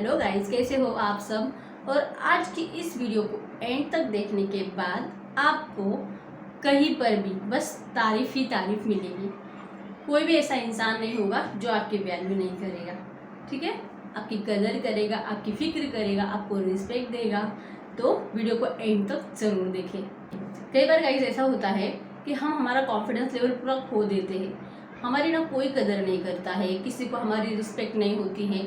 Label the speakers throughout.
Speaker 1: Hello guys, कैसे हो आप सब। और आज की इस वीडियो को एंड तक देखने के बाद आपको कहीं पर भी बस तारीफ ही तारीफ मिलेगी। कोई भी ऐसा इंसान नहीं होगा जो आपकी वैल्यू नहीं करेगा, ठीक है। आपकी कदर करेगा, आपकी फिक्र करेगा, आपको रिस्पेक्ट देगा। तो वीडियो को एंड तक जरूर देखें। कई बार गाइस ऐसा होता है कि हम हमारा कॉन्फिडेंस लेवल पूरा खो देते हैं। हमारी ना कोई कदर नहीं करता है, किसी को हमारी रिस्पेक्ट नहीं होती है,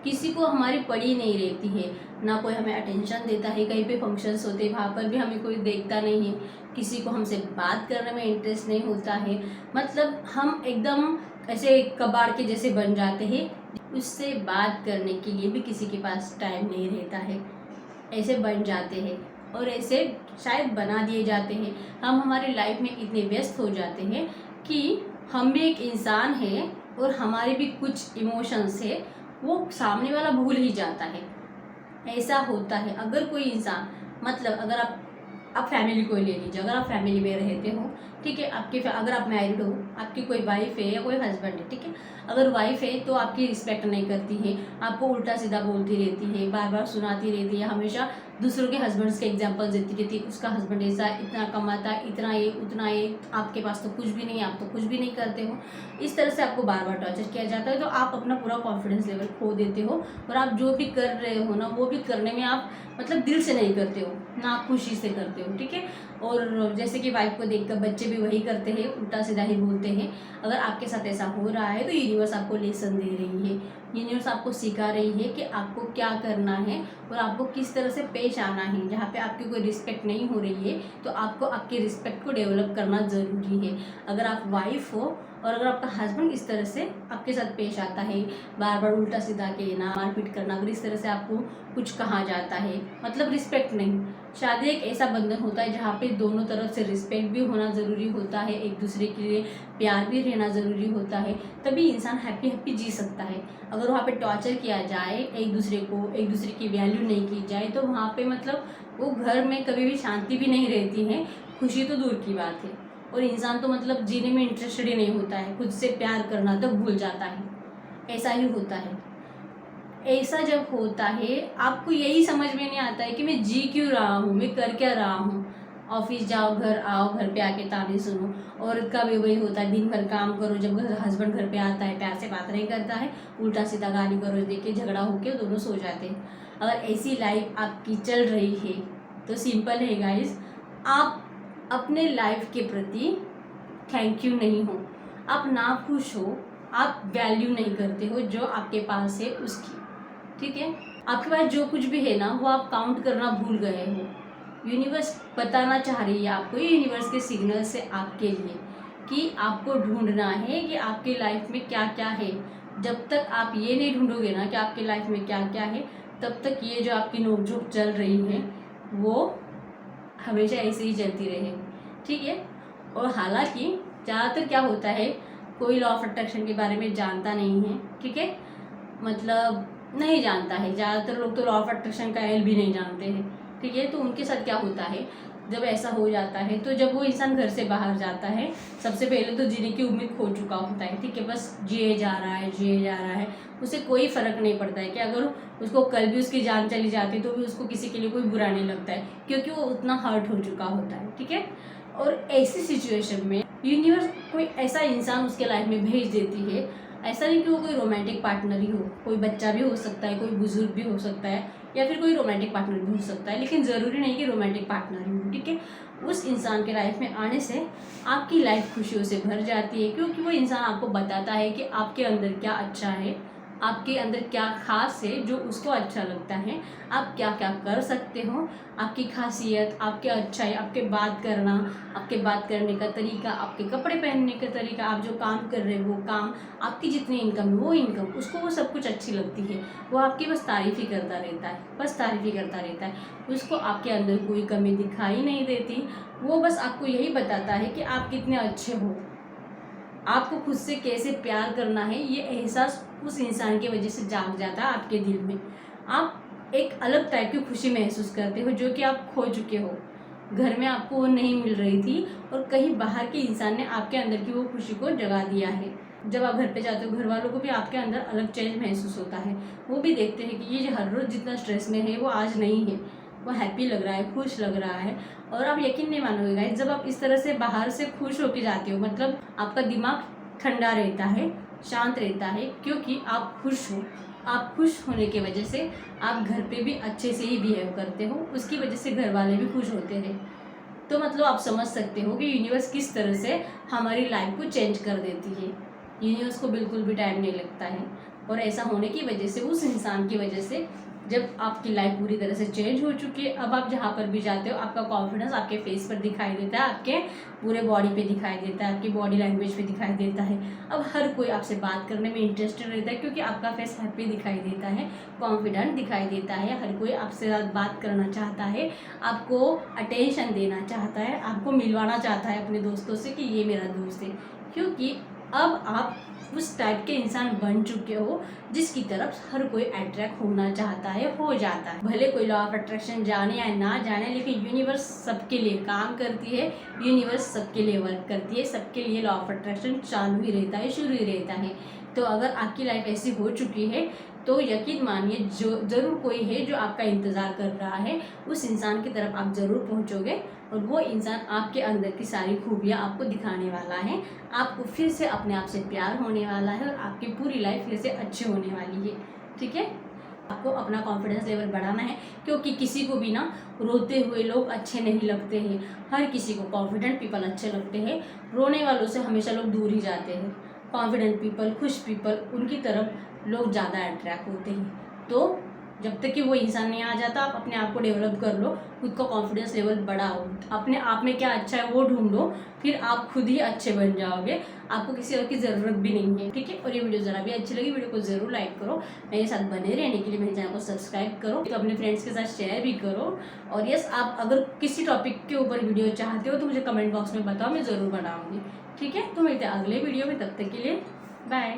Speaker 1: किसी को हमारी पड़ी नहीं रहती है, ना कोई हमें अटेंशन देता है। कहीं पे फंक्शंस होते हैं, वहाँ पर भी हमें कोई देखता नहीं है, किसी को हमसे बात करने में इंटरेस्ट नहीं होता है। मतलब हम एकदम ऐसे कबाड़ के जैसे बन जाते हैं। उससे बात करने के लिए भी किसी के पास टाइम नहीं रहता है। ऐसे बन जाते हैं और ऐसे शायद बना दिए जाते हैं। हम हमारी लाइफ में इतने व्यस्त हो जाते हैं कि हम भी एक इंसान हैं और हमारे भी कुछ इमोशंस है, वो सामने वाला भूल ही जाता है। ऐसा होता है अगर कोई इंसान, मतलब अगर आप फैमिली को ले लीजिए। अगर आप फैमिली में रहते हो, ठीक है, अगर आप मैरिड हो, आपकी कोई वाइफ है या कोई हस्बैंड है, ठीक है। अगर वाइफ है तो आपकी रिस्पेक्ट नहीं करती है, आपको उल्टा सीधा बोलती रहती है, बार बार सुनाती रहती है, हमेशा दूसरों के हस्बैंड्स के एग्जांपल देती रहती है। उसका हस्बैंड ऐसा, इतना कमाता है, इतना ये उतना ये, आपके पास तो कुछ भी नहीं, आप तो कुछ भी नहीं करते हो। इस तरह से आपको बार बार टॉर्चर किया जाता है। तो आप अपना पूरा कॉन्फिडेंस लेवल खो देते हो और आप जो भी कर रहे हो ना, वो भी करने में आप मतलब दिल से नहीं करते हो, ना खुशी से करते हो, ठीक है। और जैसे कि वाइफ को देखकर बच्चे भी वही करते हैं, उल्टा सीधा ही बोलते हैं। अगर आपके साथ ऐसा हो रहा है तो यूनिवर्स आपको लेसन दे रही है, यूनिवर्स आपको सिखा रही है कि आपको क्या करना है और आपको किस तरह से पेश आना है। जहाँ पे आपकी कोई रिस्पेक्ट नहीं हो रही है तो आपको आपके रिस्पेक्ट को डेवलप करना ज़रूरी है। अगर आप वाइफ हो और अगर आपका हस्बैंड इस तरह से आपके साथ पेश आता है, बार बार उल्टा सीधा कहना, मारपीट करना, अगर इस तरह से आपको कुछ कहा जाता है, मतलब रिस्पेक्ट नहीं। शादी एक ऐसा बंधन होता है जहाँ पे दोनों तरफ से रिस्पेक्ट भी होना ज़रूरी होता है, एक दूसरे के लिए प्यार भी रहना ज़रूरी होता है, तभी इंसान हैप्पी हैप्पी जी सकता है। अगर वहाँ पे टॉर्चर किया जाए, एक दूसरे की वैल्यू नहीं की जाए, तो वहाँ पे मतलब वो घर में कभी भी शांति भी नहीं रहती है, खुशी तो दूर की बात है। और इंसान तो मतलब जीने में इंटरेस्टेड ही नहीं होता है, खुद से प्यार करना तो भूल जाता है। ऐसा ही होता है। ऐसा जब होता है आपको यही समझ में नहीं आता है कि मैं जी क्यों रहा हूँ, मैं कर क्या रहा हूँ। ऑफिस जाओ, घर आओ, घर पे आके ताने सुनो। औरत का भी वही होता है, दिन भर काम करो, जब हस्बैंड घर पे आता है प्यार से बात नहीं करता है, उल्टा सीधा गाली गलौज देके झगड़ा होके दोनों सो जाते हैं। अगर ऐसी लाइफ आपकी चल रही है तो सिंपल है गाइस, आप अपने लाइफ के प्रति थैंक यू नहीं हो, आप ना खुश हो, आप वैल्यू नहीं करते हो जो आपके पास है उसकी, ठीक है। आपके पास जो कुछ भी है ना, वो आप काउंट करना भूल गए हो। यूनिवर्स बताना चाह रही है आपको, ये यूनिवर्स के सिग्नल से आपके लिए कि आपको ढूंढना है कि आपके लाइफ में क्या क्या है। जब तक आप ये नहीं ढूंढोगे ना कि आपके लाइफ में क्या क्या है, तब तक ये जो आपकी नोकझोंक चल रही है वो हमेशा ऐसे ही चलती रहेगी, ठीक है। और हालांकि ज़्यादातर क्या होता है, कोई लॉ ऑफ अट्रैक्शन के बारे में जानता नहीं है, ठीक है, मतलब नहीं जानता है। ज़्यादातर लोग तो लॉ ऑफ अट्रैक्शन का एल भी नहीं जानते हैं, ठीक है। तो उनके साथ क्या होता है, जब ऐसा हो जाता है तो जब वो इंसान घर से बाहर जाता है, सबसे पहले तो जीने की उम्मीद खो चुका होता है, ठीक है। बस जिए जा रहा है, जिए जा रहा है, उसे कोई फ़र्क नहीं पड़ता है कि अगर उसको कल भी उसकी जान चली जाती तो भी उसको किसी के लिए कोई बुरा नहीं लगता है, क्योंकि वो उतना हर्ट हो चुका होता है, ठीक है। और ऐसी सिचुएशन में यूनिवर्स कोई ऐसा इंसान उसके लाइफ में भेज देती है। ऐसा नहीं कि वो कोई रोमांटिक पार्टनर ही हो, कोई बच्चा भी हो सकता है, कोई बुजुर्ग भी हो सकता है, या फिर कोई रोमांटिक पार्टनर भी हो सकता है, लेकिन ज़रूरी नहीं कि रोमांटिक पार्टनर ही हो, ठीक है। उस इंसान के लाइफ में आने से आपकी लाइफ खुशियों से भर जाती है, क्योंकि वो इंसान आपको बताता है कि आपके अंदर क्या अच्छा है, आपके अंदर क्या खास है जो उसको अच्छा लगता है, आप क्या क्या कर सकते हो, आपकी खासियत, आपके अच्छाई, आपके बात करना, आपके बात करने का तरीका, आपके कपड़े पहनने का तरीका, आप जो काम कर रहे हो वो काम, आपकी जितनी इनकम है वो इनकम, उसको वो सब कुछ अच्छी लगती है। वो आपकी बस तारीफ़ ही करता रहता है, बस तारीफ़ ही करता रहता है। उसको आपके अंदर कोई कमी दिखाई नहीं देती, वो बस आपको यही बताता है कि आप कितने अच्छे हो। आपको खुद से कैसे प्यार करना है, ये एहसास उस इंसान की वजह से जाग जाता है आपके दिल में। आप एक अलग टाइप की खुशी महसूस करते हो जो कि आप खो चुके हो। घर में आपको वो नहीं मिल रही थी और कहीं बाहर के इंसान ने आपके अंदर की वो खुशी को जगा दिया है। जब आप घर पे जाते हो घर वालों को भी आपके अंदर अलग चेंज महसूस होता है। वो भी देखते हैं कि ये जो हर रोज़ जितना स्ट्रेस में है वो आज नहीं है, वो हैप्पी लग रहा है, खुश लग रहा है। और आप यकीन नहीं मानोगे गाइस, जब आप इस तरह से बाहर से खुश होके जाते हो, मतलब आपका दिमाग ठंडा रहता है, शांत रहता है, क्योंकि आप खुश हो। आप खुश होने की वजह से आप घर पे भी अच्छे से ही बिहेव करते हो, उसकी वजह से घर वाले भी खुश होते हैं। तो मतलब आप समझ सकते हो कि यूनिवर्स किस तरह से हमारी लाइफ को चेंज कर देती है। यूनिवर्स को बिल्कुल भी टाइम नहीं लगता है। और ऐसा होने की वजह से, उस इंसान की वजह से, जब आपकी लाइफ पूरी तरह से चेंज हो चुकी है, अब आप जहाँ पर भी जाते हो आपका कॉन्फिडेंस आपके फेस पर दिखाई देता है, आपके पूरे बॉडी पे दिखाई देता है, आपकी बॉडी लैंग्वेज पे दिखाई देता है। अब हर कोई आपसे बात करने में इंटरेस्टेड रहता है, क्योंकि आपका फेस हैप्पी दिखाई देता है, कॉन्फिडेंट दिखाई देता है। हर कोई आपसे साथ बात करना चाहता है, आपको अटेंशन देना चाहता है, आपको मिलवाना चाहता है अपने दोस्तों से कि ये मेरा दोस्त है, क्योंकि अब आप उस टाइप के इंसान बन चुके हो जिसकी तरफ हर कोई अट्रैक्ट होना चाहता है, हो जाता है। भले कोई लॉ ऑफ अट्रैक्शन जाने या ना जाने, लेकिन यूनिवर्स सबके लिए काम करती है, यूनिवर्स सबके लिए वर्क करती है, सबके लिए लॉ ऑफ अट्रैक्शन चालू ही रहता है, शुरू ही रहता है। तो अगर आपकी लाइफ ऐसी हो चुकी है तो यकीन मानिए जो ज़रूर कोई है जो आपका इंतज़ार कर रहा है, उस इंसान की तरफ आप ज़रूर पहुंचोगे और वो इंसान आपके अंदर की सारी खूबियाँ आपको दिखाने वाला है, आपको फिर से अपने आप से प्यार होने वाला है और आपकी पूरी लाइफ फिर से अच्छी होने वाली है। ठीक है, आपको अपना कॉन्फिडेंस लेवल बढ़ाना है, क्योंकि किसी को भी ना रोते हुए लोग अच्छे नहीं लगते हैं। हर किसी को कॉन्फिडेंट पीपल अच्छे लगते हैं, रोने वालों से हमेशा लोग दूर ही जाते हैं। कॉन्फिडेंट पीपल, खुश पीपल, उनकी तरफ लोग ज़्यादा अट्रैक्ट होते हैं। तो जब तक कि वो इंसान नहीं आ जाता, आप अपने आप को डेवलप कर लो, खुद का कॉन्फिडेंस लेवल बढ़ाओ, अपने आप में क्या अच्छा है वो ढूंढो, फिर आप खुद ही अच्छे बन जाओगे, आपको किसी और की ज़रूरत भी नहीं है। ठीक है, और ये वीडियो ज़रा भी अच्छी लगी वीडियो को ज़रूर लाइक करो, मेरे साथ बने रहने के लिए मेरे चैनल को सब्सक्राइब करो, तो अपने फ्रेंड्स के साथ शेयर भी करो। और यस, आप अगर किसी टॉपिक के ऊपर वीडियो चाहते हो तो मुझे कमेंट बॉक्स में बताओ, मैं ज़रूर बनाऊँगी। ठीक है, तो मिलते हैं अगले वीडियो में, तब तक के लिए बाय।